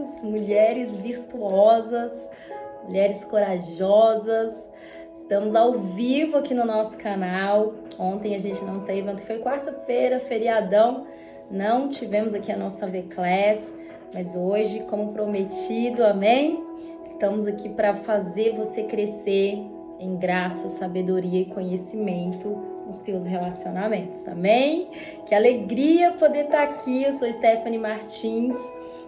queridos, mulheres virtuosas, mulheres corajosas. Estamos ao vivo aqui no nosso canal. Ontem a gente não teve, ontem foi quarta-feira, feriadão. Não tivemos aqui a nossa V-Class, mas hoje, como prometido, amém? Estamos aqui para fazer você crescer em graça, sabedoria e conhecimento nos teus relacionamentos, amém? Que alegria poder estar aqui. Eu sou Stephanie Martins,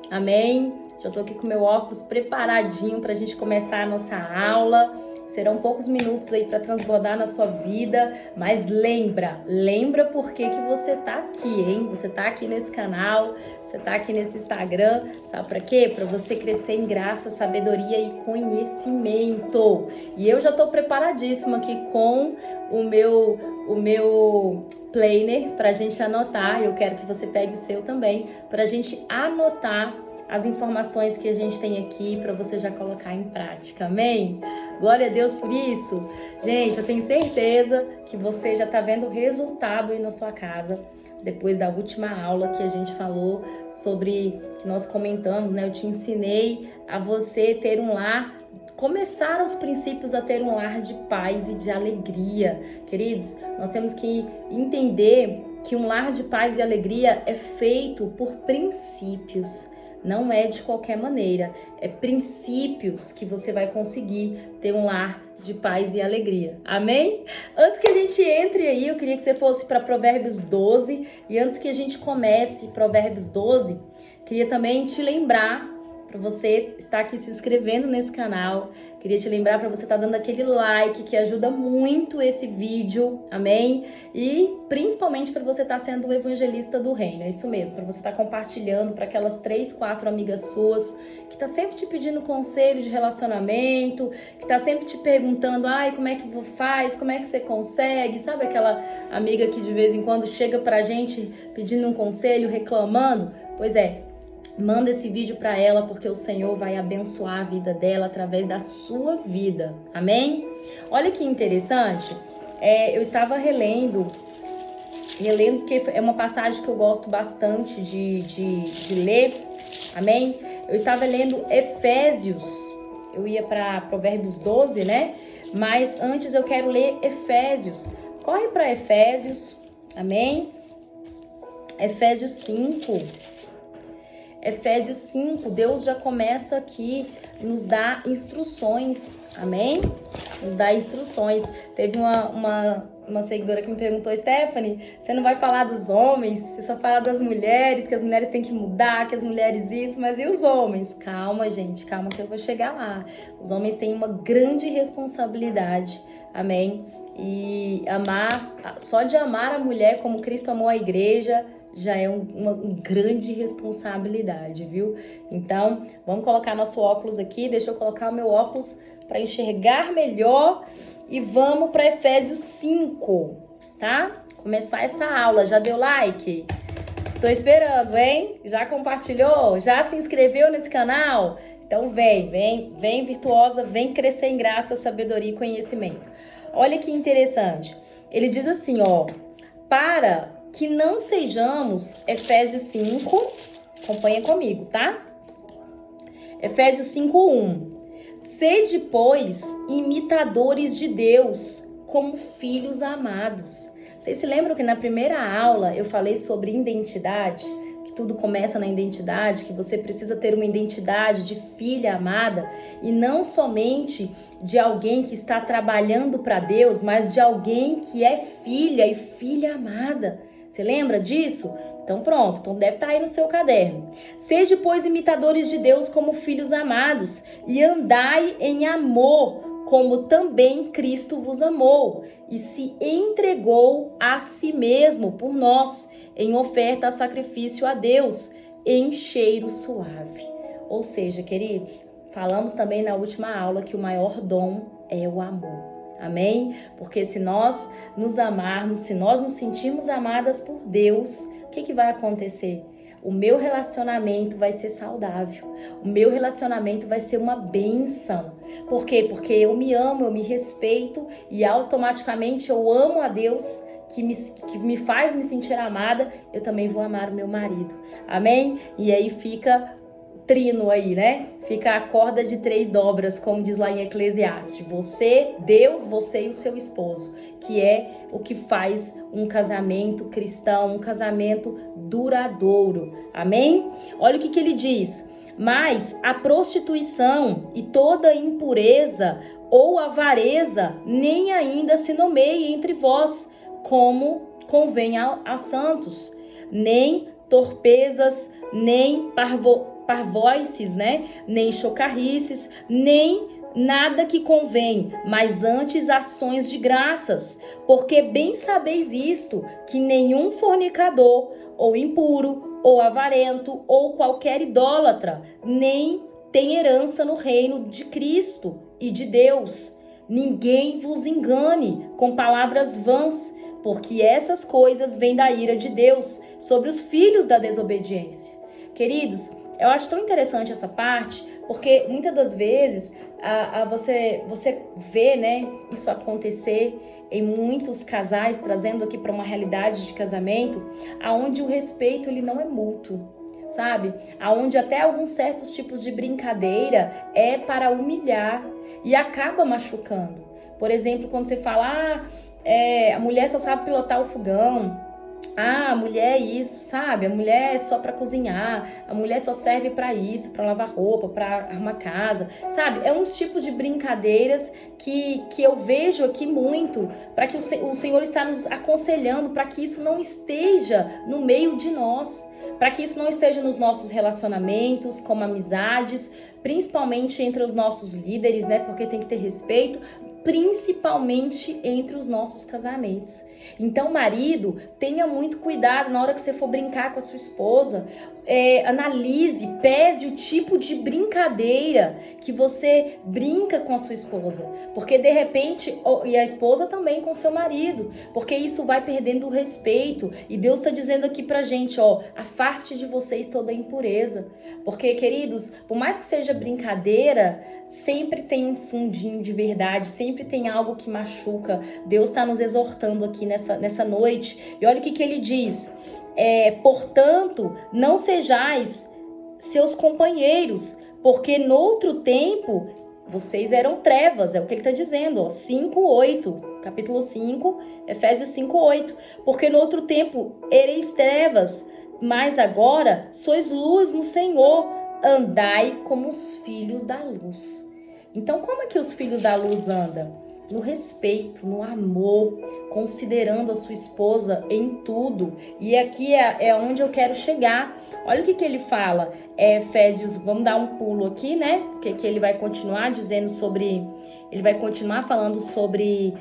amém? Já tô aqui com meu óculos preparadinho para a gente começar a nossa aula. Serão poucos minutos aí para transbordar na sua vida, mas lembra por que você tá aqui, hein? Você tá aqui nesse canal, você tá aqui nesse Instagram, sabe para quê? Para você crescer em graça, sabedoria e conhecimento. E eu já tô preparadíssima aqui com o meu planner pra gente anotar. Eu quero que você pegue o seu também, pra gente anotar as informações que a gente tem aqui para você já colocar em prática, amém? Glória a Deus por isso. Gente, eu tenho certeza que você já está vendo o resultado aí na sua casa, depois da última aula que a gente falou sobre, que nós comentamos, né? Eu te ensinei a você ter um lar, começar aos princípios a ter um lar de paz e de alegria. Queridos, nós temos que entender que um lar de paz e alegria é feito por princípios. Não é de qualquer maneira, é princípios que você vai conseguir ter um lar de paz e alegria, amém? Antes que a gente entre aí, eu queria que você fosse para Provérbios 12, e antes que a gente comece Provérbios 12, queria também te lembrar para você estar aqui se inscrevendo nesse canal. Queria te lembrar para você estar dando aquele like que ajuda muito esse vídeo, amém? E principalmente para você estar sendo um evangelista do reino, é isso mesmo, para você estar compartilhando para aquelas 3, 4 amigas suas que tá sempre te pedindo conselho de relacionamento, que tá sempre te perguntando, ai, como é que faz, como é que você consegue, sabe aquela amiga que de vez em quando chega pra gente pedindo um conselho, reclamando? Pois é, manda esse vídeo para ela, porque o Senhor vai abençoar a vida dela através da sua vida, amém? Olha que interessante, eu estava relendo, porque é uma passagem que eu gosto bastante de ler, amém? Eu estava lendo Efésios, eu ia para Provérbios 12, né? Mas antes eu quero ler Efésios. Corre para Efésios, amém? Efésios 5. Efésios 5, Deus já começa aqui, nos dá instruções, amém? Nos dá instruções. Teve uma seguidora que me perguntou, Stephanie, você não vai falar dos homens, você só fala das mulheres, que as mulheres têm que mudar, que as mulheres isso, mas e os homens? Calma, gente, calma que eu vou chegar lá. Os homens têm uma grande responsabilidade, amém? E só de amar a mulher como Cristo amou a igreja, já é uma grande responsabilidade, viu? Então, vamos colocar nosso óculos aqui. Deixa eu colocar o meu óculos para enxergar melhor. E vamos para Efésios 5, tá? Começar essa aula. Já deu like? Tô esperando, hein? Já compartilhou? Já se inscreveu nesse canal? Então vem virtuosa, vem crescer em graça, sabedoria e conhecimento. Olha que interessante. Ele diz assim, ó, para que não sejamos, Efésios 5, acompanha comigo, tá? Efésios 5:1. Sede, pois, imitadores de Deus, como filhos amados. Vocês se lembram que na primeira aula eu falei sobre identidade? Que tudo começa na identidade, que você precisa ter uma identidade de filha amada e não somente de alguém que está trabalhando para Deus, mas de alguém que é filha e filha amada. Você lembra disso? Então pronto, então deve estar aí no seu caderno. Sede, pois, imitadores de Deus como filhos amados e andai em amor, como também Cristo vos amou e se entregou a si mesmo por nós, em oferta a sacrifício a Deus, em cheiro suave. Ou seja, queridos, falamos também na última aula que o maior dom é o amor. Amém? Porque se nós nos amarmos, se nós nos sentirmos amadas por Deus, o que vai acontecer? O meu relacionamento vai ser saudável. O meu relacionamento vai ser uma bênção. Por quê? Porque eu me amo, eu me respeito e automaticamente eu amo a Deus que me faz me sentir amada, eu também vou amar o meu marido. Amém? E aí fica trino aí, né? Fica a corda de 3 dobras, como diz lá em Eclesiastes. Você, Deus, você e o seu esposo, que é o que faz um casamento cristão, um casamento duradouro. Amém? Olha o que ele diz. Mas a prostituição e toda impureza ou avareza nem ainda se nomeie entre vós, como convém a santos, nem torpezas, nem parvoices, né? Nem chocarrices, nem nada que convém, mas antes ações de graças, porque bem sabeis isto, que nenhum fornicador, ou impuro, ou avarento, ou qualquer idólatra, nem tem herança no reino de Cristo e de Deus. Ninguém vos engane com palavras vãs, porque essas coisas vêm da ira de Deus sobre os filhos da desobediência. Queridos, eu acho tão interessante essa parte, porque muitas das vezes você vê, né, isso acontecer em muitos casais, trazendo aqui para uma realidade de casamento, aonde o respeito ele não é mútuo, sabe? Aonde até alguns certos tipos de brincadeira é para humilhar e acaba machucando. Por exemplo, quando você fala, a mulher só sabe pilotar o fogão. A mulher é isso, sabe? A mulher é só para cozinhar, a mulher só serve para isso, para lavar roupa, para arrumar casa, sabe? É uns tipos de brincadeiras que eu vejo aqui muito, para que o Senhor está nos aconselhando para que isso não esteja no meio de nós, para que isso não esteja nos nossos relacionamentos, como amizades, principalmente entre os nossos líderes, né? Porque tem que ter respeito, principalmente entre os nossos casamentos. Então, marido, tenha muito cuidado na hora que você for brincar com a sua esposa. Analise, pese o tipo de brincadeira que você brinca com a sua esposa. Porque de repente, e a esposa também com o seu marido, porque isso vai perdendo o respeito. E Deus está dizendo aqui pra gente, afaste de vocês toda a impureza. Porque, queridos, por mais que seja brincadeira, sempre tem um fundinho de verdade, sempre tem algo que machuca. Deus está nos exortando aqui nessa noite. E olha o que ele diz. Portanto, não sejais seus companheiros, porque noutro tempo vocês eram trevas, é o que ele está dizendo, 5:8, capítulo 5, Efésios 5:8. Porque noutro tempo ereis trevas, mas agora sois luz no Senhor, andai como os filhos da luz. Então, como é que os filhos da luz andam? No respeito, no amor, considerando a sua esposa em tudo. E aqui é onde eu quero chegar. Olha o que ele fala. Efésios, vamos dar um pulo aqui, né? Porque que ele vai continuar dizendo sobre... Ele vai continuar falando sobre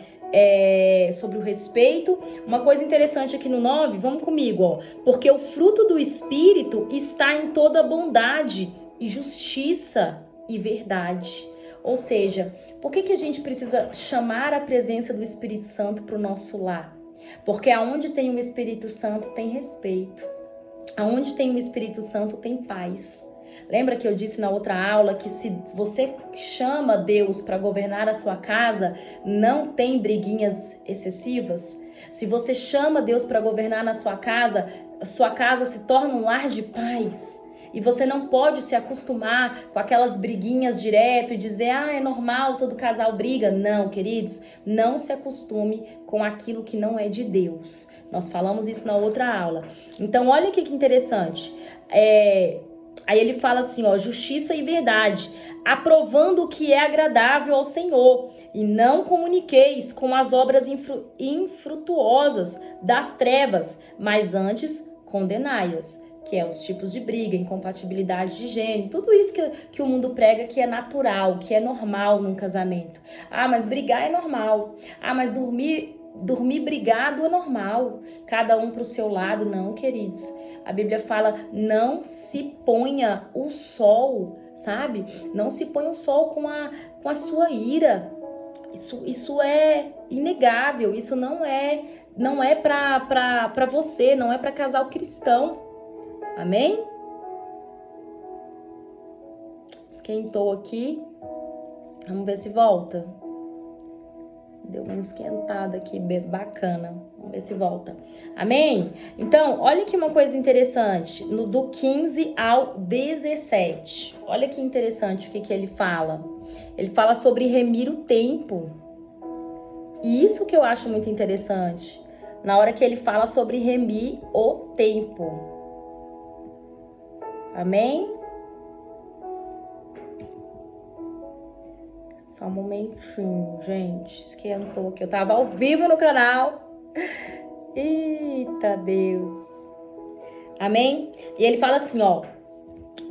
o respeito. Uma coisa interessante aqui no 9, vamos comigo, porque o fruto do Espírito está em toda bondade e justiça e verdade. Ou seja, por que a gente precisa chamar a presença do Espírito Santo para o nosso lar? Porque aonde tem o Espírito Santo tem respeito. Aonde tem o Espírito Santo tem paz. Lembra que eu disse na outra aula que se você chama Deus para governar a sua casa, não tem briguinhas excessivas? Se você chama Deus para governar na sua casa, a sua casa se torna um lar de paz. E você não pode se acostumar com aquelas briguinhas direto e dizer, é normal, todo casal briga. Não, queridos, não se acostume com aquilo que não é de Deus. Nós falamos isso na outra aula. Então, olha aqui que interessante. Aí ele fala assim, justiça e verdade, aprovando o que é agradável ao Senhor, e não comuniqueis com as obras infrutuosas das trevas, mas antes condenai-as. Que é os tipos de briga, incompatibilidade de gênero, tudo isso que o mundo prega que é natural, que é normal num casamento. Mas brigar é normal. Mas dormir brigado é normal. Cada um pro seu lado. Não, queridos. A Bíblia fala, não se ponha o sol, sabe? Não se ponha o sol com a sua ira. Isso é inegável. Isso não é para você, não é para casal cristão. Amém? Esquentou aqui. Vamos ver se volta. Deu uma esquentada aqui, bacana. Vamos ver se volta. Amém? Então, olha aqui uma coisa interessante. Do 15 ao 17. Olha que interessante o que ele fala. Ele fala sobre remir o tempo. E isso que eu acho muito interessante. Na hora que ele fala sobre remir o tempo. Amém? Só um momentinho, gente. Esquentou aqui. Eu tava ao vivo no canal. Eita Deus. Amém? E ele fala assim, ó.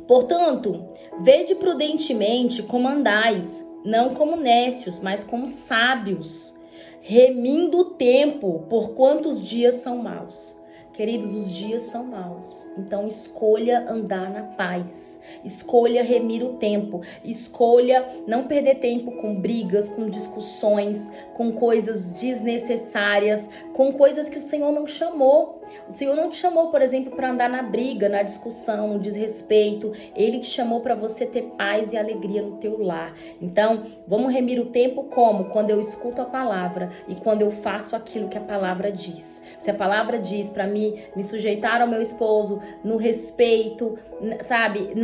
Portanto, vede prudentemente como andais, não como nécios, mas como sábios, remindo o tempo, porquanto os dias são maus. Queridos, os dias são maus. Então, escolha andar na paz. Escolha remir o tempo. Escolha não perder tempo com brigas, com discussões, com coisas desnecessárias, com coisas que o Senhor não chamou. O Senhor não te chamou, por exemplo, para andar na briga, na discussão, no desrespeito. Ele te chamou para você ter paz e alegria no teu lar. Então, vamos remir o tempo como? Quando eu escuto a palavra e quando eu faço aquilo que a palavra diz. Se a palavra diz para me sujeitar ao meu esposo, no respeito, sabe,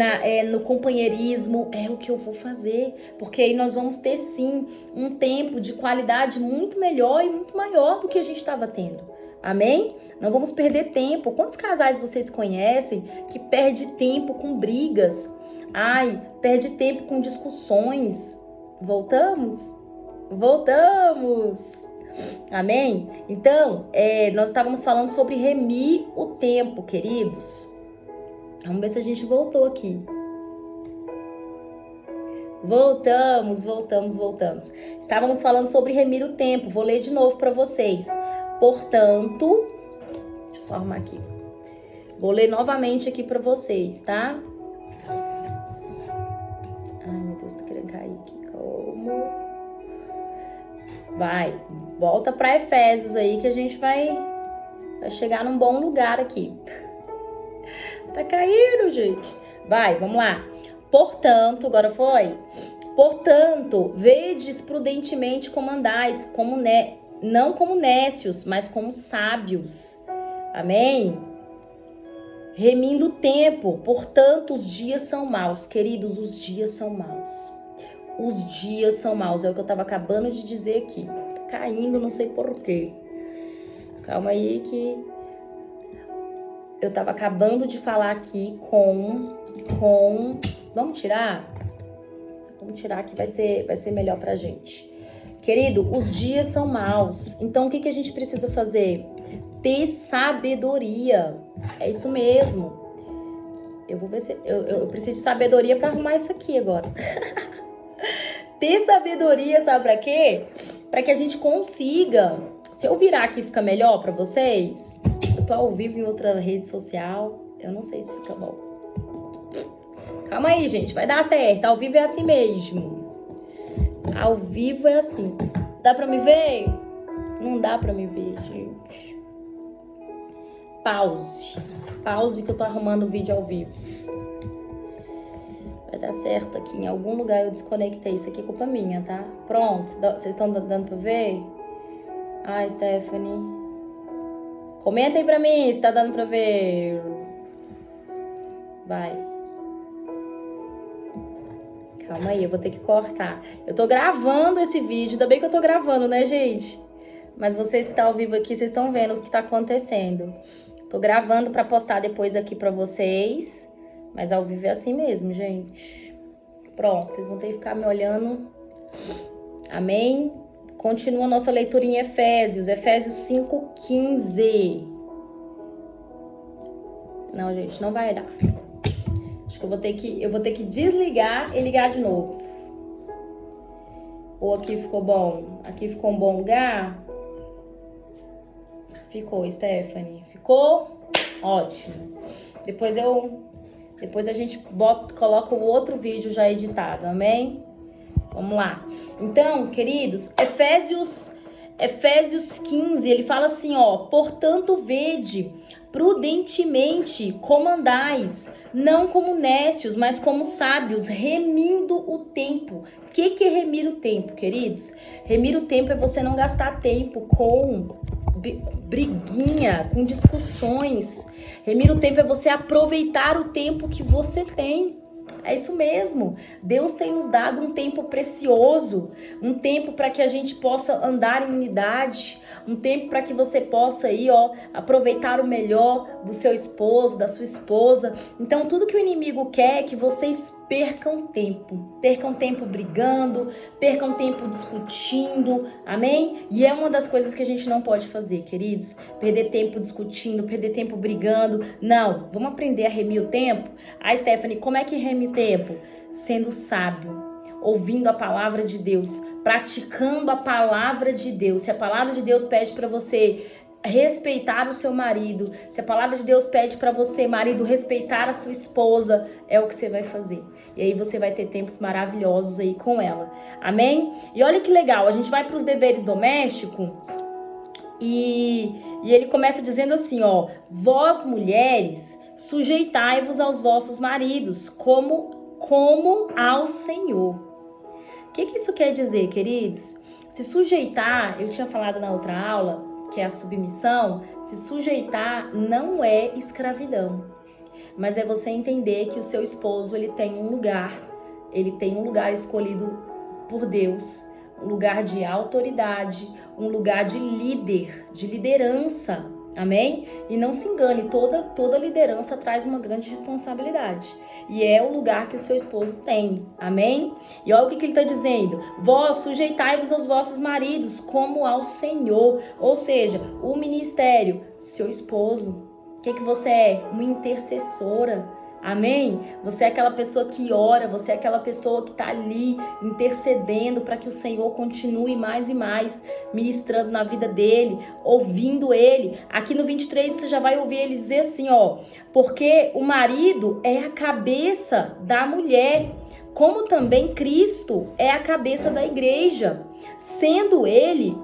no companheirismo, é o que eu vou fazer. Porque aí nós vamos ter, sim, um tempo de qualidade muito melhor e muito maior do que a gente estava tendo. Amém? Não vamos perder tempo. Quantos casais vocês conhecem que perde tempo com brigas? Ai, perde tempo com discussões. Voltamos? Voltamos! Amém? Então, nós estávamos falando sobre remir o tempo, queridos. Vamos ver se a gente voltou aqui. Voltamos. Estávamos falando sobre remir o tempo. Vou ler de novo para vocês. Portanto, deixa eu só arrumar aqui. Vou ler novamente aqui para vocês, tá? Ai, meu Deus, tô querendo cair aqui. Como? Vai, volta para Efésios aí que a gente vai chegar num bom lugar aqui. Tá caindo, gente. Vai, vamos lá. Portanto, agora foi? Portanto, vedes prudentemente como andais, não como nécios, mas como sábios. Amém? Remindo o tempo, portanto, os dias são maus. Queridos, os dias são maus. Os dias são maus, é o que eu tava acabando de dizer aqui. Tá caindo, não sei porquê. Calma aí que eu tava acabando de falar aqui com... Vamos tirar? Vamos tirar que vai ser melhor pra gente. Querido, os dias são maus. Então, o que a gente precisa fazer? Ter sabedoria. É isso mesmo. Eu vou ver se... Eu preciso de sabedoria pra arrumar isso aqui agora. Ter sabedoria, sabe pra quê? Pra que a gente consiga... Se eu virar aqui, fica melhor pra vocês? Eu tô ao vivo em outra rede social. Eu não sei se fica bom. Calma aí, gente. Vai dar certo. Ao vivo é assim mesmo. Ao vivo é assim. Dá pra me ver? Não dá pra me ver, gente. Pause. Pause que eu tô arrumando o vídeo ao vivo. Vai dar certo aqui. Em algum lugar eu desconectei. Isso aqui é culpa minha, tá? Pronto. Vocês estão dando pra ver? Ai, Stephanie. Comentem pra mim se tá dando pra ver. Vai. Calma aí, eu vou ter que cortar. Eu tô gravando esse vídeo. Ainda bem que eu tô gravando, né, gente? Mas vocês que estão ao vivo aqui, vocês estão vendo o que tá acontecendo. Tô gravando pra postar depois aqui pra vocês. Mas ao vivo é assim mesmo, gente. Pronto, vocês vão ter que ficar me olhando. Amém? Continua a nossa leitura em Efésios. Efésios 5:15. Não, gente, não vai dar. Acho que eu vou ter que desligar e ligar de novo. Ou aqui ficou bom? Aqui ficou um bom lugar? Ficou, Stephanie. Ficou? Ótimo. Depois a gente coloca o outro vídeo já editado, amém? Vamos lá. Então, queridos, Efésios Efésios 15, ele fala assim, ó, portanto vede, prudentemente como andais, não como nécios, mas como sábios, remindo o tempo. O que é remir o tempo, queridos? Remir o tempo é você não gastar tempo com briguinha, com discussões. Remir o tempo é você aproveitar o tempo que você tem. É isso mesmo. Deus tem nos dado um tempo precioso, um tempo para que a gente possa andar em unidade, um tempo para que você possa aí, ó, aproveitar o melhor do seu esposo, da sua esposa. Então, tudo que o inimigo quer é que vocês percam tempo brigando, percam tempo discutindo, amém? E é uma das coisas que a gente não pode fazer, queridos, perder tempo discutindo, perder tempo brigando. Não, vamos aprender a remir o tempo. Stephanie, como é que reme o tempo? Sendo sábio, ouvindo a palavra de Deus, praticando a palavra de Deus. Se a palavra de Deus pede para você respeitar o seu marido, se a palavra de Deus pede para você, marido, respeitar a sua esposa, é o que você vai fazer. E aí você vai ter tempos maravilhosos aí com ela. Amém? E olha que legal, a gente vai para os deveres domésticos e ele começa dizendo assim, ó, vós mulheres, sujeitai-vos aos vossos maridos, como ao Senhor. O que isso quer dizer, queridos? Se sujeitar, eu tinha falado na outra aula, que é a submissão, se sujeitar não é escravidão, mas é você entender que o seu esposo, ele tem um lugar escolhido por Deus, um lugar de autoridade, um lugar de líder, de liderança, amém? E não se engane, toda liderança traz uma grande responsabilidade. E é o lugar que o seu esposo tem, amém? E olha o que ele está dizendo. Vós sujeitai-vos aos vossos maridos como ao Senhor. Ou seja, o ministério, seu esposo. O que você é? Uma intercessora. Amém? Você é aquela pessoa que ora, você é aquela pessoa que está ali intercedendo para que o Senhor continue mais e mais ministrando na vida dele, ouvindo ele. Aqui no 23 você já vai ouvir ele dizer assim, ó, porque o marido é a cabeça da mulher, como também Cristo é a cabeça da igreja, sendo ele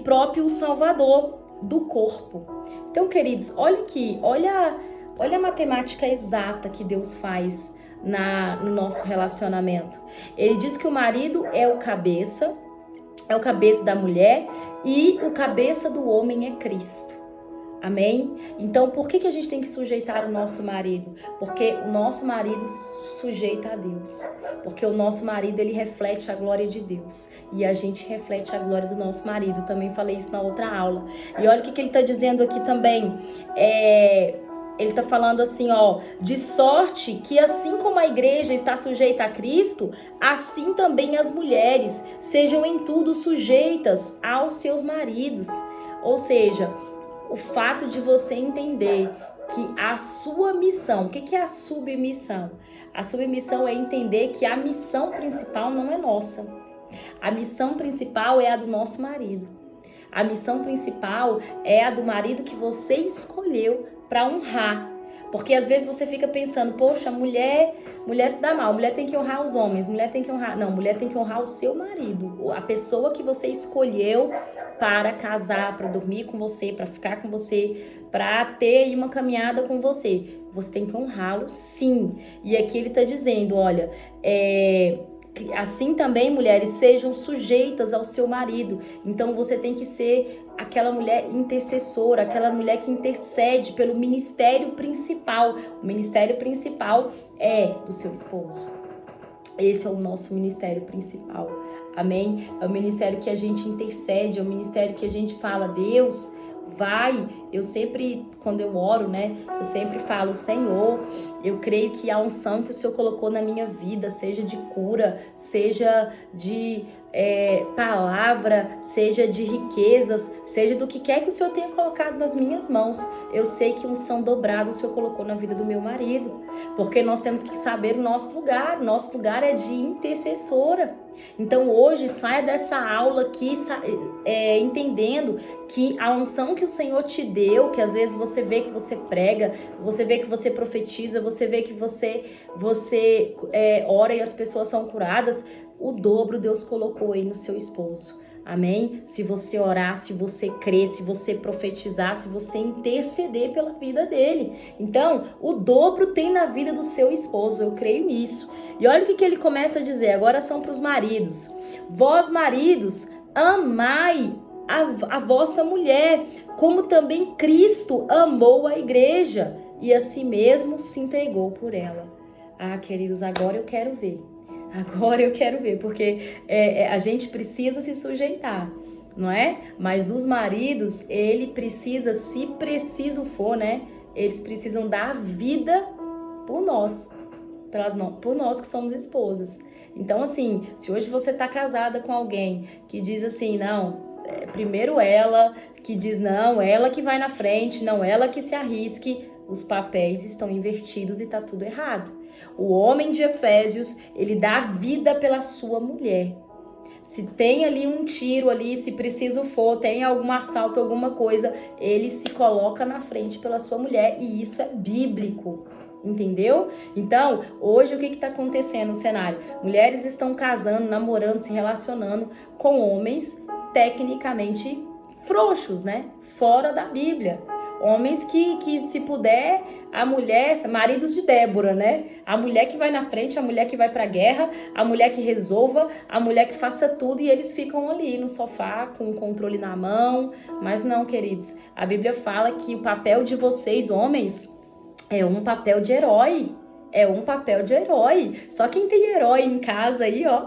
próprio o Salvador do corpo. Então, queridos, olha aqui, olha a matemática exata que Deus faz no nosso relacionamento. Ele diz que o marido é o cabeça da mulher e o cabeça do homem é Cristo. Amém? Então, por que a gente tem que sujeitar o nosso marido? Porque o nosso marido sujeita a Deus. Porque o nosso marido, ele reflete a glória de Deus. E a gente reflete a glória do nosso marido. Também falei isso na outra aula. E olha o que ele está dizendo aqui também. Ele está falando assim, ó, de sorte que assim como a igreja está sujeita a Cristo, assim também as mulheres sejam em tudo sujeitas aos seus maridos. Ou seja, o fato de você entender que a sua missão, o que é a submissão? A submissão é entender que a missão principal não é nossa. A missão principal é a do nosso marido. A missão principal é a do marido que você escolheu para honrar. Porque às vezes você fica pensando, poxa, mulher se dá mal, mulher tem que honrar os homens, mulher tem que honrar... Não, mulher tem que honrar o seu marido, a pessoa que você escolheu para casar, para dormir com você, para ficar com você, para ter uma caminhada com você. Você tem que honrá-lo, sim. E aqui ele está dizendo, olha, assim também, mulheres, sejam sujeitas ao seu marido. Então você tem que ser aquela mulher intercessora, aquela mulher que intercede pelo ministério principal. O ministério principal é do seu esposo. Esse é o nosso ministério principal. Amém? É o ministério que a gente intercede, é o ministério que a gente fala, Deus, vai. Eu sempre, quando eu oro, né, eu sempre falo, Senhor, eu creio que a unção que o Senhor colocou na minha vida, seja de cura, seja de palavra, seja de riquezas, seja do que quer que o Senhor tenha colocado nas minhas mãos, eu sei que unção dobrada o Senhor colocou na vida do meu marido, porque nós temos que saber o nosso lugar é de intercessora. Então hoje saia dessa aula aqui entendendo que a unção que o Senhor te deu, que às vezes você vê que você prega, você vê que você profetiza, você vê que você ora e as pessoas são curadas, o dobro Deus colocou aí no seu esposo. Amém? Se você orar, se você crer, se você profetizar, se você interceder pela vida dele. Então, o dobro tem na vida do seu esposo, eu creio nisso. E olha o que ele começa a dizer, agora são para os maridos. Vós, maridos, amai a vossa mulher, como também Cristo amou a igreja e a si mesmo se entregou por ela. Ah, queridos, agora eu quero ver. Agora eu quero ver, porque a gente precisa se sujeitar, não é? Mas os maridos, ele precisa, se preciso for, né? Eles precisam dar vida por nós, por nós que somos esposas. Então, assim, se hoje você tá casada com alguém que diz assim, não, primeiro ela, que diz não, ela que vai na frente, não, ela que se arrisque, os papéis estão invertidos e tá tudo errado. O homem de Efésios, ele dá vida pela sua mulher. Se tem ali um tiro ali, se preciso for, tem algum assalto, alguma coisa, ele se coloca na frente pela sua mulher e isso é bíblico, entendeu? Então, hoje o que está acontecendo no cenário? Mulheres estão casando, namorando, se relacionando com homens tecnicamente frouxos, né? Fora da Bíblia. Homens que se puder, a mulher, maridos de Débora, né? A mulher que vai na frente, a mulher que vai pra guerra, a mulher que resolva, a mulher que faça tudo e eles ficam ali no sofá com o controle na mão. Mas não, queridos, a Bíblia fala que o papel de vocês, homens, é um papel de herói. É um papel de herói. Só quem tem herói em casa aí, ó...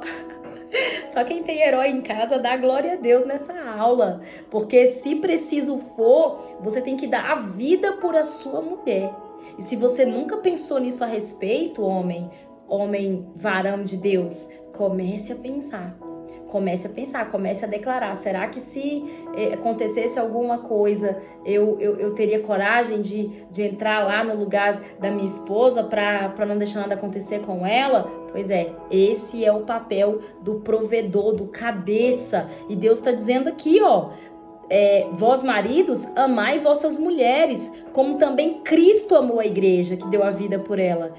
Só quem tem herói em casa dá glória a Deus nessa aula, porque se preciso for, você tem que dar a vida por a sua mulher. E se você nunca pensou nisso a respeito, homem, varão de Deus, comece a pensar. Comece a pensar, comece a declarar. Será que se acontecesse alguma coisa, eu teria coragem de entrar lá no lugar da minha esposa para não deixar nada acontecer com ela? Pois é, esse é o papel do provedor, do cabeça. E Deus está dizendo aqui, ó, vós maridos, amai vossas mulheres, como também Cristo amou a igreja, que deu a vida por ela.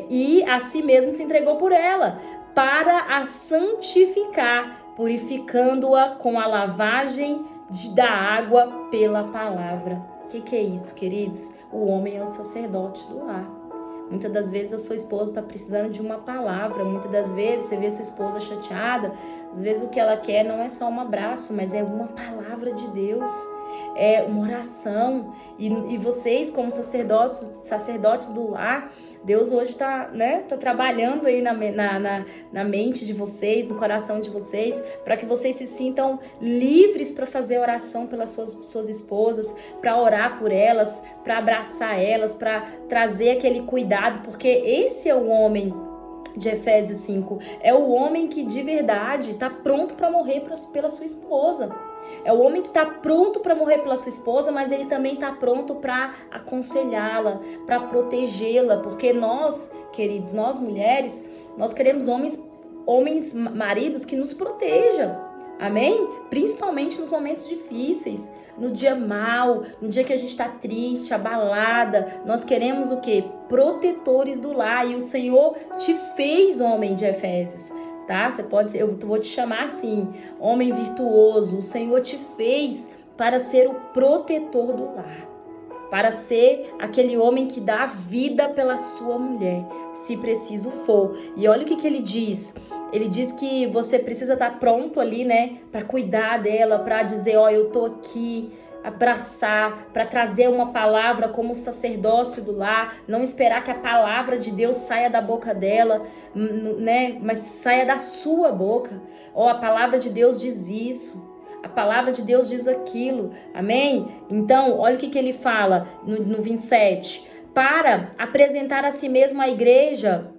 E a si mesmo se entregou por ela, para a santificar, purificando-a com a lavagem da água pela palavra. O que é isso, queridos? O homem é o sacerdote do lar. Muitas das vezes a sua esposa está precisando de uma palavra, muitas das vezes você vê sua esposa chateada, às vezes o que ela quer não é só um abraço, mas é uma palavra de Deus, é uma oração. E vocês, como sacerdotes do lar, Deus hoje está, né, tá trabalhando aí na mente de vocês, no coração de vocês, para que vocês se sintam livres para fazer oração pelas suas esposas, para orar por elas, para abraçar elas, para trazer aquele cuidado, porque esse é o homem de Efésios 5, é o homem que de verdade está pronto para morrer pela sua esposa. É o homem que está pronto para morrer pela sua esposa, mas ele também está pronto para aconselhá-la, para protegê-la, porque nós, queridos, nós mulheres, nós queremos homens, maridos que nos protejam, amém? Principalmente nos momentos difíceis, no dia mau, no dia que a gente está triste, abalada, nós queremos o quê? Protetores do lar, e o Senhor te fez homem de Efésios. Tá? Eu vou te chamar assim, homem virtuoso. O Senhor te fez para ser o protetor do lar, para ser aquele homem que dá vida pela sua mulher, se preciso for. E olha o que ele diz. Ele diz que você precisa estar pronto ali, né, para cuidar dela, para dizer, ó, eu tô aqui, abraçar, para trazer uma palavra como sacerdócio do lar, não esperar que a palavra de Deus saia da boca dela, né, mas saia da sua boca. Ó, a palavra de Deus diz isso, a palavra de Deus diz aquilo, amém? Então, olha o que ele fala no 27, para apresentar a si mesmo a igreja,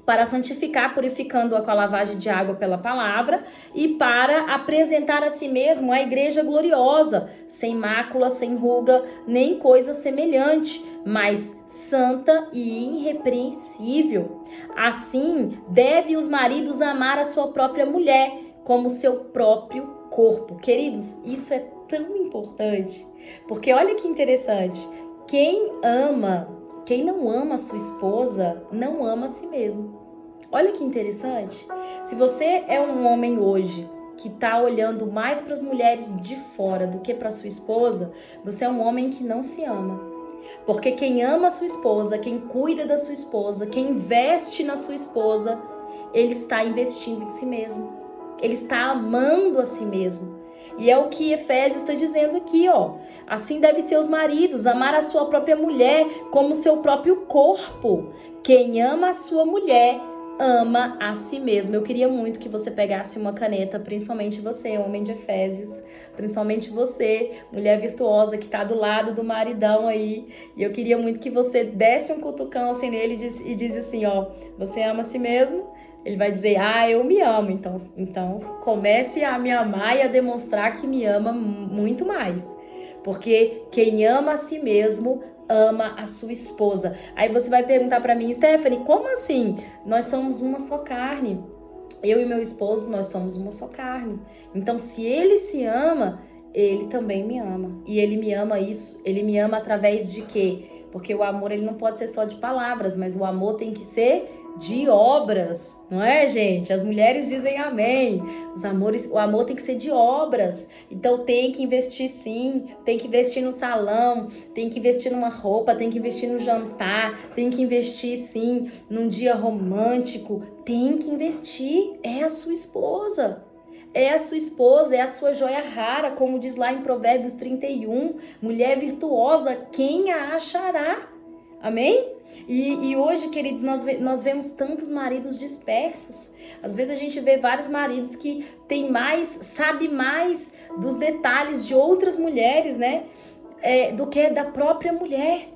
para santificar, purificando-a com a lavagem de água pela palavra, e para apresentar a si mesmo a igreja gloriosa, sem mácula, sem ruga, nem coisa semelhante, mas santa e irrepreensível. Assim, deve os maridos amar a sua própria mulher, como seu próprio corpo. Queridos, isso é tão importante, porque olha que interessante, quem não ama a sua esposa, não ama a si mesmo. Olha que interessante. Se você é um homem hoje que tá olhando mais para as mulheres de fora do que para sua esposa, você é um homem que não se ama. Porque quem ama a sua esposa, quem cuida da sua esposa, quem investe na sua esposa, ele está investindo em si mesmo. Ele está amando a si mesmo. E é o que Efésios está dizendo aqui, ó. Assim devem ser os maridos, amar a sua própria mulher como seu próprio corpo. Quem ama a sua mulher, ama a si mesmo. Eu queria muito que você pegasse uma caneta, principalmente você, homem de Efésios, principalmente você, mulher virtuosa que tá do lado do maridão aí. E eu queria muito que você desse um cutucão assim nele e diz assim, ó, você ama a si mesmo? Ele vai dizer, eu me amo. Então comece a me amar e a demonstrar que me ama muito mais. Porque quem ama a si mesmo, ama a sua esposa. Aí você vai perguntar pra mim, Stephanie, como assim? Nós somos uma só carne. Eu e meu esposo, nós somos uma só carne. Então, se ele se ama, ele também me ama. E ele me ama ele me ama através de quê? Porque o amor, ele não pode ser só de palavras, mas o amor tem que ser de obras, não é, gente? As mulheres dizem amém. O amor tem que ser de obras. Então tem que investir sim, tem que investir no salão, tem que investir numa roupa, tem que investir no jantar, tem que investir sim num dia romântico, tem que investir. É a sua esposa. É a sua esposa, é a sua joia rara, como diz lá em Provérbios 31, mulher virtuosa, quem a achará? Amém? E hoje, queridos, nós vemos tantos maridos dispersos. Às vezes a gente vê vários maridos que sabe mais dos detalhes de outras mulheres, né? Do que da própria mulher.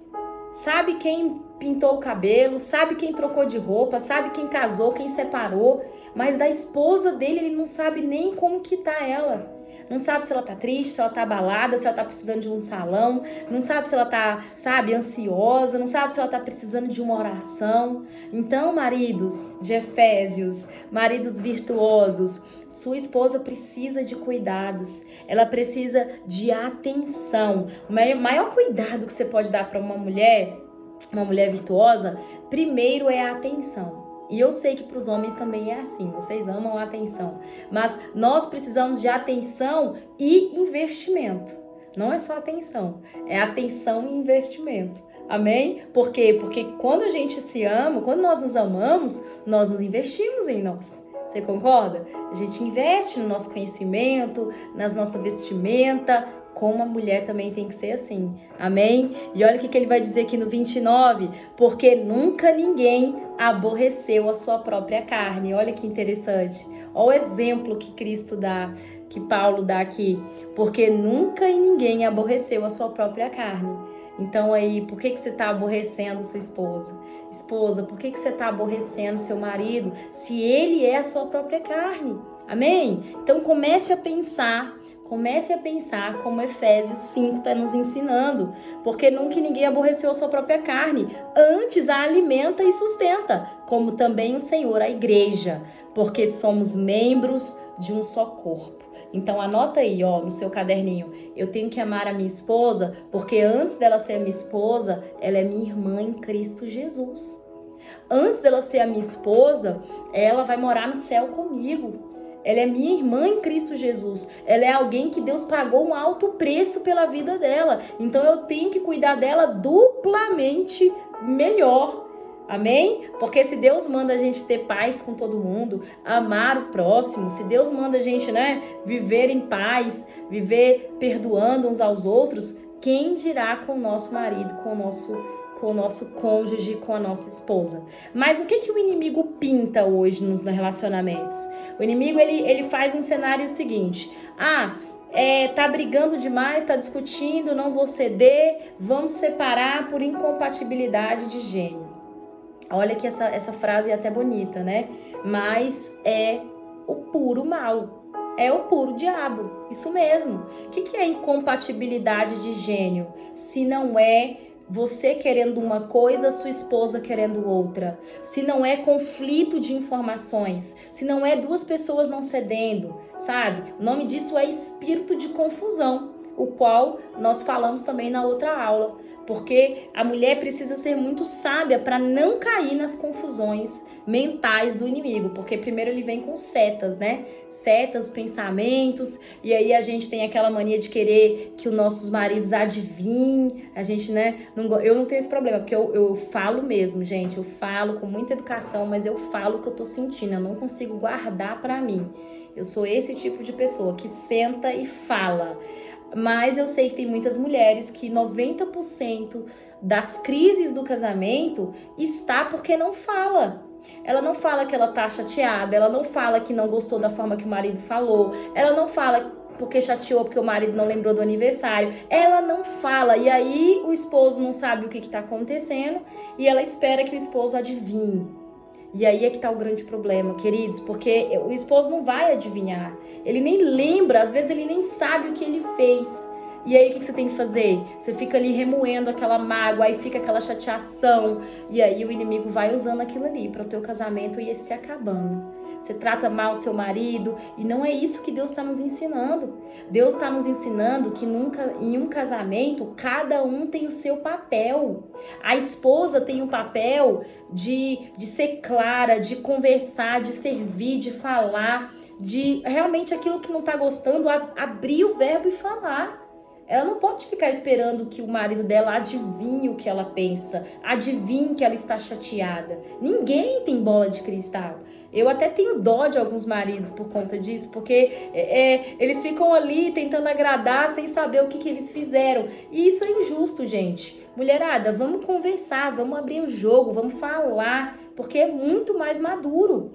Sabe quem pintou o cabelo, sabe quem trocou de roupa, sabe quem casou, quem separou. Mas da esposa dele, ele não sabe nem como que tá ela. Não sabe se ela tá triste, se ela tá abalada, se ela tá precisando de um salão. Não sabe se ela tá, ansiosa. Não sabe se ela tá precisando de uma oração. Então, maridos de Efésios, maridos virtuosos, sua esposa precisa de cuidados. Ela precisa de atenção. O maior cuidado que você pode dar para uma mulher virtuosa, primeiro é a atenção. E eu sei que para os homens também é assim, vocês amam a atenção. Mas nós precisamos de atenção e investimento. Não é só atenção, é atenção e investimento. Amém? Por quê? Porque quando a gente se ama, quando nós nos amamos, nós nos investimos em nós. Você concorda? A gente investe no nosso conhecimento, na nossa vestimenta. Como a mulher também tem que ser assim. Amém? E olha o que ele vai dizer aqui no 29. Porque nunca ninguém aborreceu a sua própria carne. Olha que interessante. Olha o exemplo que Cristo dá, que Paulo dá aqui. Porque nunca ninguém aborreceu a sua própria carne. Então aí, por que você está aborrecendo sua esposa? Esposa, por que você está aborrecendo seu marido se ele é a sua própria carne? Amém? Então comece a pensar como Efésios 5 está nos ensinando. Porque nunca ninguém aborreceu a sua própria carne. Antes a alimenta e sustenta, como também o Senhor, a igreja. Porque somos membros de um só corpo. Então anota aí, no seu caderninho. Eu tenho que amar a minha esposa, porque antes dela ser a minha esposa, ela é minha irmã em Cristo Jesus. Antes dela ser a minha esposa, ela vai morar no céu comigo. Ela é minha irmã em Cristo Jesus. Ela é alguém que Deus pagou um alto preço pela vida dela. Então eu tenho que cuidar dela duplamente melhor. Amém? Porque se Deus manda a gente ter paz com todo mundo, amar o próximo, se Deus manda a gente, viver em paz, viver perdoando uns aos outros, quem dirá com o nosso marido, com o nosso cônjuge, com a nossa esposa? Mas o que o inimigo pinta hoje nos relacionamentos? O inimigo, ele faz um cenário seguinte. Tá brigando demais, tá discutindo, não vou ceder, vamos separar por incompatibilidade de gênio. Olha que essa frase é até bonita, né? Mas é o puro mal. É o puro diabo. Isso mesmo. O que é incompatibilidade de gênio? Se não é você querendo uma coisa, sua esposa querendo outra. Se não é conflito de informações. Se não é duas pessoas não cedendo, sabe? O nome disso é espírito de confusão, o qual nós falamos também na outra aula. Porque a mulher precisa ser muito sábia para não cair nas confusões mentais do inimigo, porque primeiro ele vem com setas, né? Setas, pensamentos, e aí a gente tem aquela mania de querer que os nossos maridos adivinhem, a gente, né? Eu não tenho esse problema, porque eu falo mesmo, gente, eu falo com muita educação, mas eu falo o que eu tô sentindo, eu não consigo guardar pra mim. Eu sou esse tipo de pessoa que senta e fala. Mas eu sei que tem muitas mulheres que 90% das crises do casamento está porque não fala. Ela não fala que ela tá chateada, ela não fala que não gostou da forma que o marido falou, ela não fala porque chateou porque o marido não lembrou do aniversário, ela não fala, e aí o esposo não sabe o que tá acontecendo e ela espera que o esposo adivinhe. E aí é que tá o grande problema, queridos, porque o esposo não vai adivinhar, ele nem lembra, às vezes ele nem sabe o que ele fez. E aí o que você tem que fazer? Você fica ali remoendo aquela mágoa, aí fica aquela chateação, e aí o inimigo vai usando aquilo ali para o teu casamento e se acabando. Você trata mal o seu marido, e não é isso que Deus está nos ensinando. Deus está nos ensinando que nunca, em um casamento, cada um tem o seu papel. A esposa tem o papel de ser clara, de conversar, de servir, de falar, de realmente aquilo que não está gostando, abrir o verbo e falar. Ela não pode ficar esperando que o marido dela adivinhe o que ela pensa, adivinhe que ela está chateada. Ninguém tem bola de cristal. Eu até tenho dó de alguns maridos por conta disso, porque eles ficam ali tentando agradar sem saber o que eles fizeram. E isso é injusto, gente. Mulherada, vamos conversar, vamos abrir o jogo, vamos falar, porque é muito mais maduro.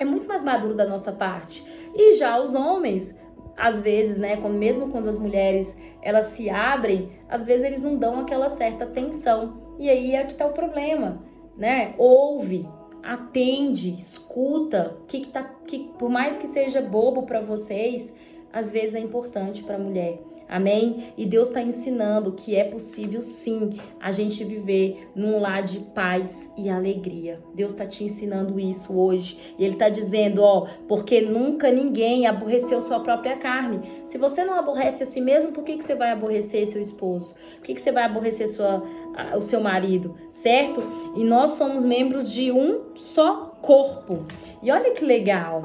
É muito mais maduro da nossa parte. E já os homens, às vezes, né, mesmo quando as mulheres elas se abrem, às vezes eles não dão aquela certa atenção. E aí é que tá o problema, né? Ouve, atende, escuta, que por mais que seja bobo para vocês, às vezes é importante para a mulher. Amém? E Deus está ensinando que é possível sim a gente viver num lar de paz e alegria. Deus está te ensinando isso hoje. E Ele está dizendo, porque nunca ninguém aborreceu sua própria carne. Se você não aborrece a si mesmo, por que você vai aborrecer seu esposo? Por que você vai aborrecer o seu marido? Certo? E nós somos membros de um só corpo. E olha que legal.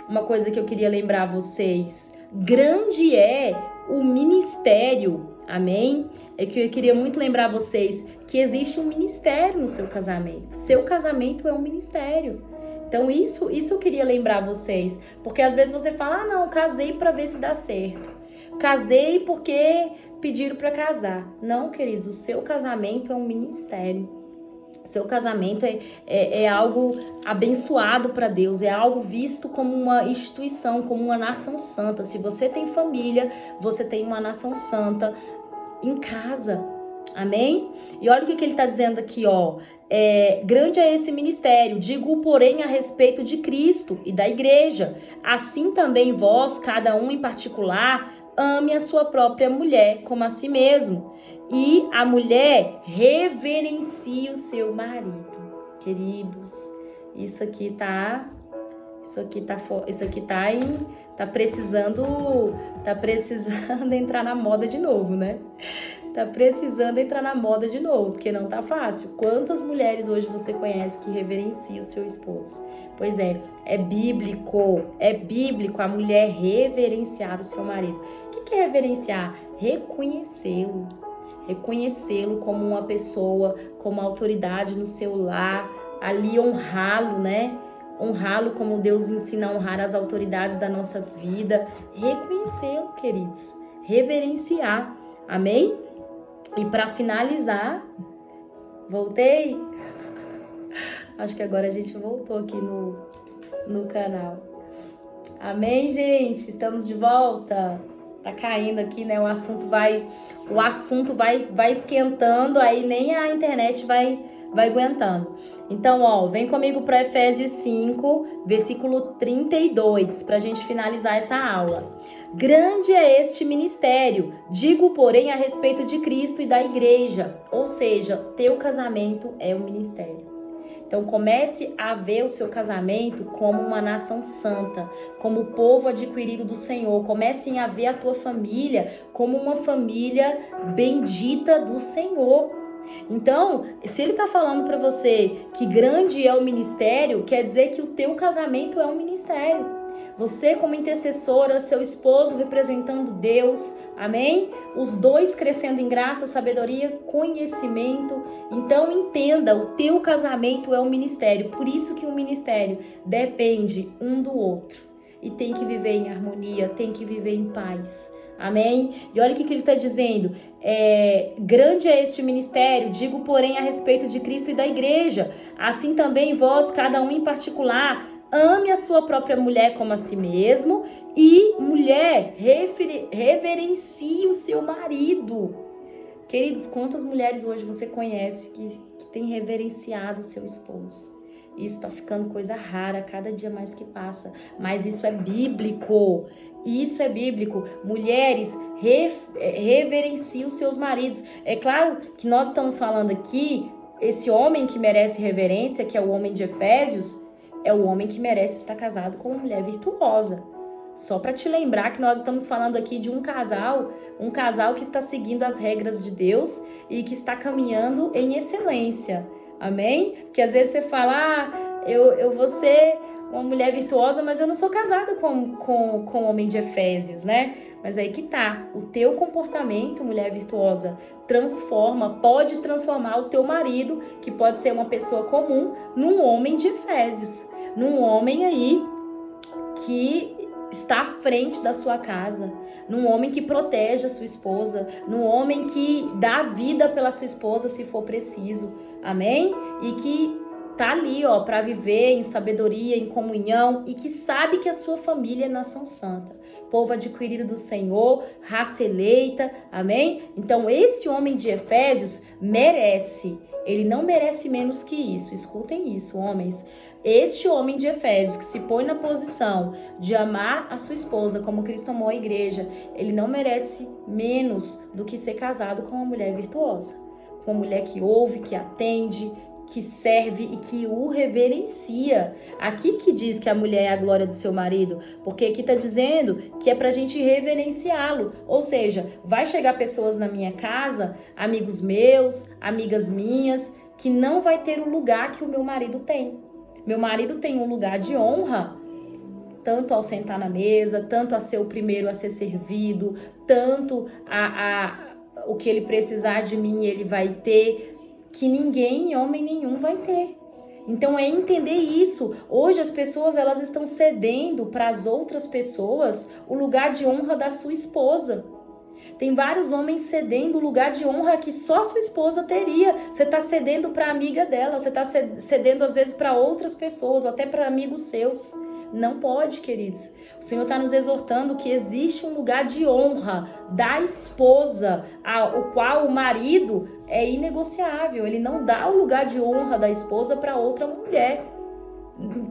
Uma coisa que eu queria lembrar a vocês. Grande é o ministério, amém? É que eu queria muito lembrar vocês que existe um ministério no seu casamento. Seu casamento é um ministério. Então isso eu queria lembrar vocês, porque às vezes você fala, não, casei para ver se dá certo. Casei porque pediram para casar. Não, queridos, o seu casamento é um ministério. Seu casamento é algo abençoado para Deus, é algo visto como uma instituição, como uma nação santa. Se você tem família, você tem uma nação santa em casa, amém? E olha o que ele está dizendo aqui, grande é esse ministério, digo, porém, a respeito de Cristo e da igreja. Assim também vós, cada um em particular, ame a sua própria mulher como a si mesmo. E a mulher reverencie o seu marido. Queridos, isso aqui tá precisando entrar na moda de novo, né? Tá precisando entrar na moda de novo, porque não tá fácil. Quantas mulheres hoje você conhece que reverencia o seu esposo? Pois é bíblico a mulher reverenciar o seu marido. O que é reverenciar? Reconhecê-lo como uma pessoa, como autoridade no seu lar, ali honrá-lo, né? Honrá-lo como Deus ensina a honrar as autoridades da nossa vida. Reconhecê-lo, queridos. Reverenciar. Amém? E para finalizar, voltei? Acho que agora a gente voltou aqui no canal. Amém, gente? Estamos de volta. Tá caindo aqui, né? O assunto vai esquentando, aí nem a internet vai aguentando. Então, vem comigo para Efésios 5, versículo 32, pra gente finalizar essa aula. Grande é este ministério, digo, porém, a respeito de Cristo e da igreja. Ou seja, teu casamento é um ministério. Então comece a ver o seu casamento como uma nação santa, como o povo adquirido do Senhor. Comece a ver a tua família como uma família bendita do Senhor. Então, se ele está falando para você que grande é o ministério, quer dizer que o teu casamento é um ministério. Você como intercessora, seu esposo representando Deus, amém? Os dois crescendo em graça, sabedoria, conhecimento. Então entenda, o teu casamento é um ministério. Por isso que um ministério depende um do outro. E tem que viver em harmonia, tem que viver em paz. Amém? E olha o que ele está dizendo. Grande é este ministério, digo, porém, a respeito de Cristo e da igreja. Assim também vós, cada um em particular, ame a sua própria mulher como a si mesmo, e mulher, reverencie o seu marido. Queridos, quantas mulheres hoje você conhece que tem reverenciado o seu esposo? Isso está ficando coisa rara cada dia mais que passa, mas isso é bíblico. Isso é bíblico. Mulheres, reverenciem os seus maridos. É claro que nós estamos falando aqui, esse homem que merece reverência, que é o homem de Efésios, é o homem que merece estar casado com uma mulher virtuosa. Só para te lembrar que nós estamos falando aqui de um casal que está seguindo as regras de Deus e que está caminhando em excelência. Amém? Porque às vezes você fala, eu vou ser uma mulher virtuosa, mas eu não sou casada com o homem de Efésios, né? Mas aí que tá, o teu comportamento, mulher virtuosa, pode transformar o teu marido, que pode ser uma pessoa comum, num homem de Efésios, num homem aí que está à frente da sua casa, num homem que protege a sua esposa, num homem que dá vida pela sua esposa se for preciso, amém? E que tá ali, para viver em sabedoria, em comunhão, e que sabe que a sua família é nação santa, povo adquirido do Senhor, raça eleita, amém? Então esse homem de Efésios merece, ele não merece menos que isso, escutem isso, homens. Este homem de Efésios que se põe na posição de amar a sua esposa como Cristo amou a igreja, ele não merece menos do que ser casado com uma mulher virtuosa, com uma mulher que ouve, que atende, que serve e que o reverencia. Aqui que diz que a mulher é a glória do seu marido, porque aqui está dizendo que é pra gente reverenciá-lo. Ou seja, vai chegar pessoas na minha casa, amigos meus, amigas minhas, que não vai ter o lugar que o meu marido tem. Meu marido tem um lugar de honra, tanto ao sentar na mesa, tanto a ser o primeiro a ser servido, tanto o que ele precisar de mim ele vai ter, que ninguém, homem nenhum, vai ter. Então é entender isso. Hoje as pessoas elas estão cedendo para as outras pessoas o lugar de honra da sua esposa. Tem vários homens cedendo o lugar de honra que só sua esposa teria. Você está cedendo para a amiga dela, você está cedendo às vezes para outras pessoas, ou até para amigos seus. Não pode, queridos. O Senhor está nos exortando que existe um lugar de honra da esposa, o qual o marido é inegociável. Ele não dá o lugar de honra da esposa para outra mulher,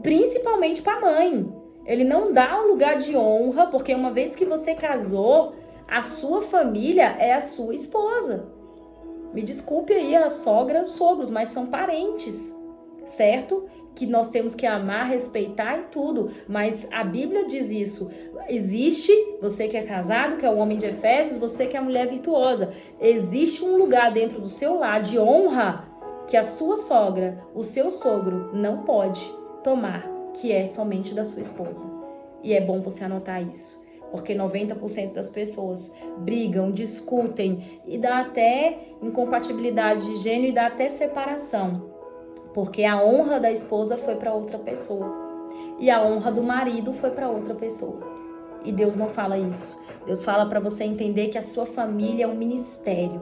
principalmente para a mãe. Ele não dá o lugar de honra, porque uma vez que você casou, a sua família é a sua esposa. Me desculpe aí a sogra, os sogros, mas são parentes, certo? Que nós temos que amar, respeitar e tudo, mas a Bíblia diz isso. Existe, você que é casado, que é o homem de Efésios, você que é a mulher virtuosa, existe um lugar dentro do seu lar de honra que a sua sogra, o seu sogro não pode tomar, que é somente da sua esposa. E é bom você anotar isso, porque 90% das pessoas brigam, discutem e dá até incompatibilidade de gênero e dá até separação. Porque a honra da esposa foi para outra pessoa. E a honra do marido foi para outra pessoa. E Deus não fala isso. Deus fala para você entender que a sua família é um ministério.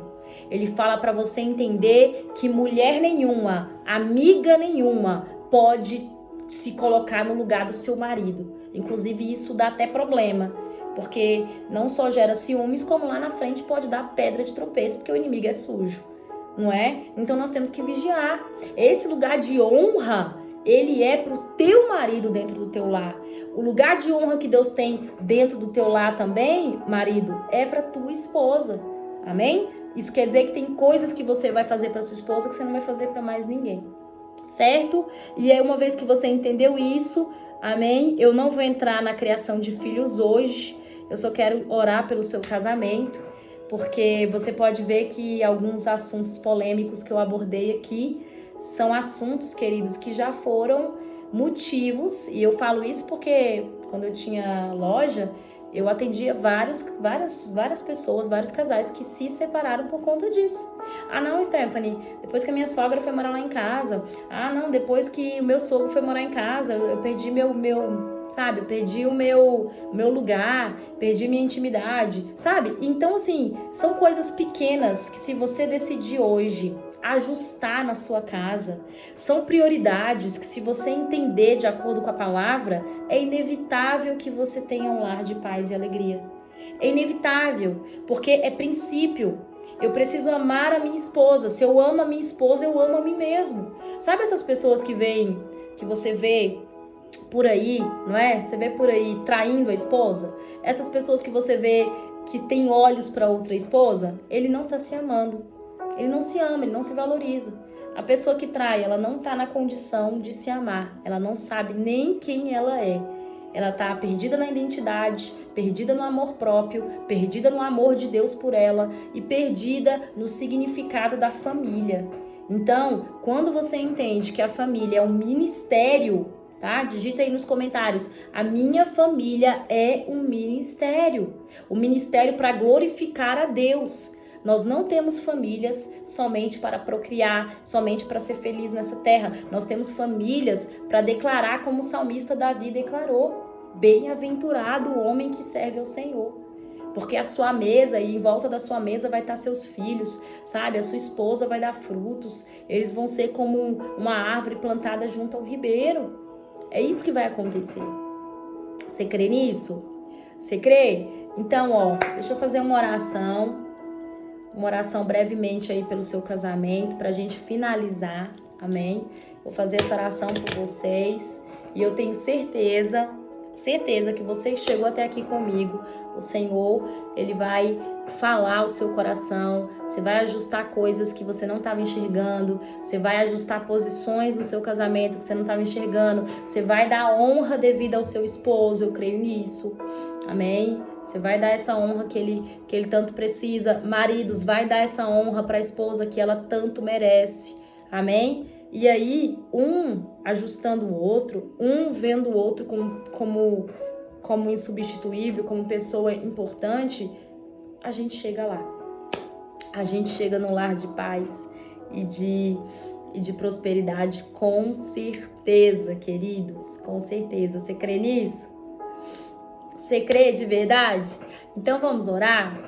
Ele fala para você entender que mulher nenhuma, amiga nenhuma, pode se colocar no lugar do seu marido. Inclusive isso dá até problema. Porque não só gera ciúmes, como lá na frente pode dar pedra de tropeço, porque o inimigo é sujo. Não é? Então nós temos que vigiar. Esse lugar de honra, ele é pro teu marido dentro do teu lar. O lugar de honra que Deus tem dentro do teu lar também, marido, é pra tua esposa. Amém? Isso quer dizer que tem coisas que você vai fazer pra sua esposa que você não vai fazer pra mais ninguém. Certo? E aí uma vez que você entendeu isso, amém? Eu não vou entrar na criação de filhos hoje. Eu só quero orar pelo seu casamento. porque você pode ver que alguns assuntos polêmicos que eu abordei aqui são assuntos, queridos, que já foram motivos, e eu falo isso porque quando eu tinha loja, eu atendia várias pessoas, vários casais que se separaram por conta disso. Ah, não, Stephanie, depois que a minha sogra foi morar lá em casa. Ah, não, depois que o meu sogro foi morar em casa, eu perdi sabe? Eu perdi o meu lugar, perdi minha intimidade, sabe? Então, assim, são coisas pequenas que se você decidir hoje ajustar na sua casa, são prioridades que se você entender de acordo com a palavra, é inevitável que você tenha um lar de paz e alegria. É inevitável, porque é princípio. Eu preciso amar a minha esposa. Se eu amo a minha esposa, eu amo a mim mesmo. Sabe essas pessoas que você vê por aí, não é? Você vê por aí traindo a esposa? Essas pessoas que você vê que tem olhos para outra esposa, ele não tá se amando. Ele não se ama, ele não se valoriza. A pessoa que trai, ela não tá na condição de se amar. Ela não sabe nem quem ela é. Ela tá perdida na identidade, perdida no amor próprio, perdida no amor de Deus por ela e perdida no significado da família. Então, quando você entende que a família é um ministério, tá? Digita aí nos comentários. A minha família é um ministério. O ministério para glorificar a Deus. Nós não temos famílias somente para procriar, somente para ser feliz nessa terra. Nós temos famílias para declarar como o salmista Davi declarou. Bem-aventurado o homem que serve ao Senhor. Porque a sua mesa e em volta da sua mesa vai estar seus filhos, sabe? A sua esposa vai dar frutos. Eles vão ser como uma árvore plantada junto ao ribeiro. É isso que vai acontecer. Você crê nisso? Você crê? Então, ó, deixa eu fazer uma oração brevemente aí pelo seu casamento, pra gente finalizar, amém? Vou fazer essa oração por vocês e eu tenho certeza que você que chegou até aqui comigo, o Senhor, Ele vai falar ao seu coração, você vai ajustar coisas que você não estava enxergando, você vai ajustar posições no seu casamento que você não estava enxergando, você vai dar honra devida ao seu esposo, eu creio nisso, amém? Você vai dar essa honra que ele tanto precisa. Maridos, vai dar essa honra para a esposa que ela tanto merece. Amém? E aí, um ajustando o outro, um vendo o outro como insubstituível, como pessoa importante, a gente chega lá. A gente chega num lar de paz e de prosperidade, com certeza, queridos. Com certeza. Você crê nisso? Você crê de verdade? Então vamos orar?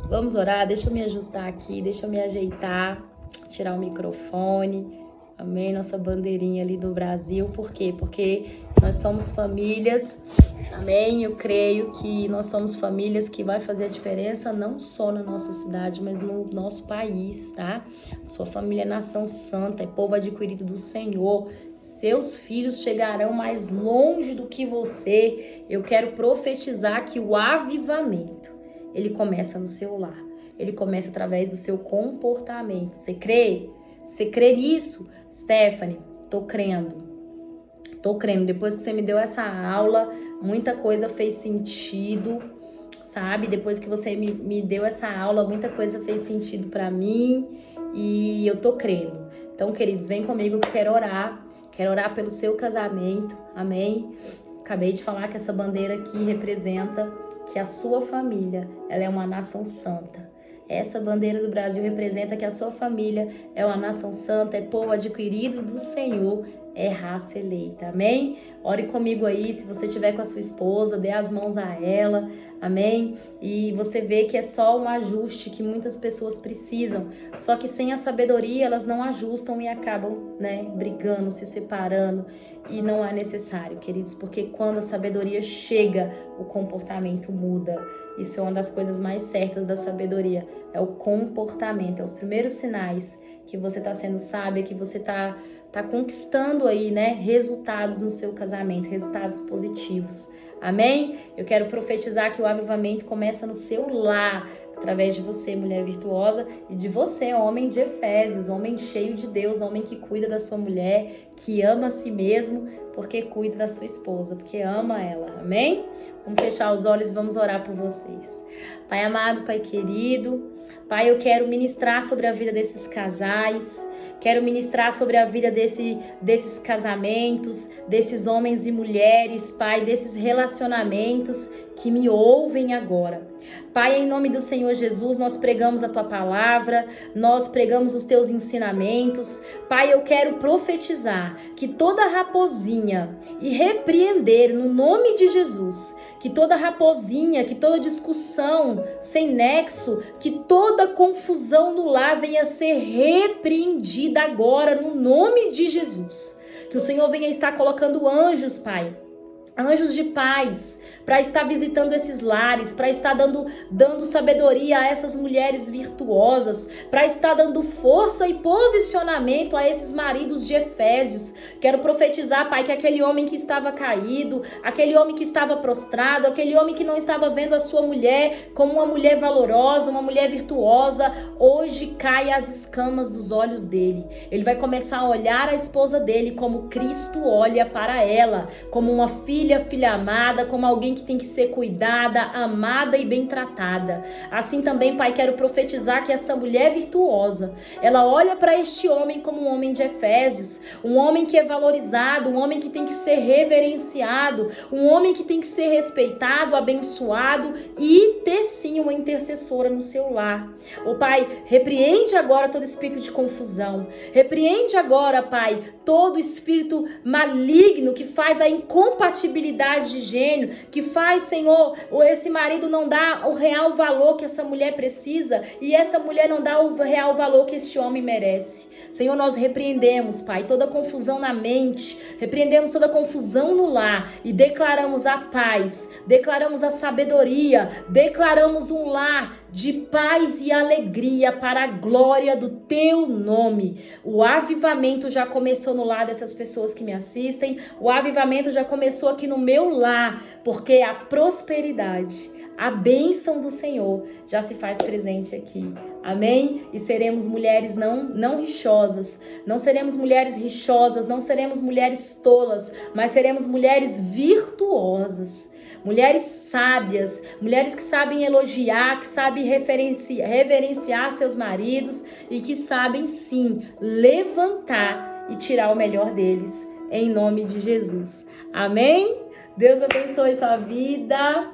Vamos orar, deixa eu me ajustar aqui, deixa eu me ajeitar, tirar o microfone, amém? Nossa bandeirinha ali do Brasil, por quê? Porque nós somos famílias, amém? Eu creio que nós somos famílias que vai fazer a diferença não só na nossa cidade, mas no nosso país, tá? Sua família é nação santa, é povo adquirido do Senhor. Seus filhos chegarão mais longe do que você. Eu quero profetizar que o avivamento, ele começa no seu lar. Ele começa através do seu comportamento. Você crê? Você crê nisso? Stephanie, tô crendo. Depois que você me deu essa aula, muita coisa fez sentido, sabe? Depois que você me deu essa aula, muita coisa fez sentido pra mim e eu tô crendo. Então, queridos, vem comigo que eu quero orar. Quero orar pelo seu casamento, amém? Acabei de falar que essa bandeira aqui representa que a sua família, ela é uma nação santa. Essa bandeira do Brasil representa que a sua família é uma nação santa, é povo adquirido do Senhor, é raça eleita, amém? Ore comigo aí, se você estiver com a sua esposa, dê as mãos a ela, amém? E você vê que é só um ajuste que muitas pessoas precisam, só que sem a sabedoria elas não ajustam e acabam, brigando, se separando, e não é necessário, queridos, porque quando a sabedoria chega, o comportamento muda. Isso é uma das coisas mais certas da sabedoria, é o comportamento, é os primeiros sinais que você está sendo sábia, que você está tá conquistando aí, né, resultados no seu casamento, resultados positivos. Amém? Eu quero profetizar que o avivamento começa no seu lar, através de você, mulher virtuosa, e de você, homem de Efésios, homem cheio de Deus, homem que cuida da sua mulher, que ama a si mesmo, porque cuida da sua esposa, porque ama ela. Amém? Vamos fechar os olhos e vamos orar por vocês. Pai amado, Pai querido, Pai, eu quero ministrar sobre a vida desses casais, quero ministrar sobre a vida desses casamentos, desses homens e mulheres, Pai, desses relacionamentos que me ouvem agora. Pai, em nome do Senhor Jesus, nós pregamos a Tua palavra, nós pregamos os Teus ensinamentos. Pai, eu quero profetizar que toda raposinha e repreender no nome de Jesus, que toda raposinha, que toda discussão sem nexo, que toda confusão no lar venha ser repreendida agora no nome de Jesus. Que o Senhor venha estar colocando anjos, Pai, anjos de paz, para estar visitando esses lares, para estar dando sabedoria a essas mulheres virtuosas, para estar dando força e posicionamento a esses maridos de Efésios. Quero profetizar, Pai, que aquele homem que estava caído, aquele homem que estava prostrado, aquele homem que não estava vendo a sua mulher como uma mulher valorosa, uma mulher virtuosa, hoje cai as escamas dos olhos dele. Ele vai começar a olhar a esposa dele como Cristo olha para ela, como uma filha amada, como alguém que tem que ser cuidada, amada e bem tratada. Assim também, Pai, quero profetizar que essa mulher virtuosa, ela olha para este homem como um homem de Efésios, um homem que é valorizado, um homem que tem que ser reverenciado, um homem que tem que ser respeitado, abençoado e ter sim uma intercessora no seu lar. Ô Pai, repreende agora todo espírito de confusão, repreende agora, Pai, todo espírito maligno que faz a incompatibilidade de gênero, que faz, Senhor, esse marido não dá o real valor que essa mulher precisa e essa mulher não dá o real valor que este homem merece. Senhor, nós repreendemos, Pai, toda confusão na mente, repreendemos toda confusão no lar e declaramos a paz, declaramos a sabedoria, declaramos um lar de paz e alegria para a glória do Teu nome. O avivamento já começou no lar dessas pessoas que me assistem, o avivamento já começou aqui no meu lar, porque a prosperidade, a bênção do Senhor já se faz presente aqui. Amém? E seremos mulheres não rixosas, não seremos mulheres rixosas, não seremos mulheres tolas, mas seremos mulheres virtuosas, mulheres sábias, mulheres que sabem elogiar, que sabem reverenciar seus maridos e que sabem sim levantar e tirar o melhor deles, em nome de Jesus. Amém? Deus abençoe sua vida,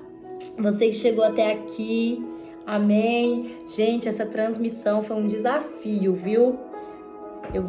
você que chegou até aqui. Amém. Gente, essa transmissão foi um desafio, viu? Eu vou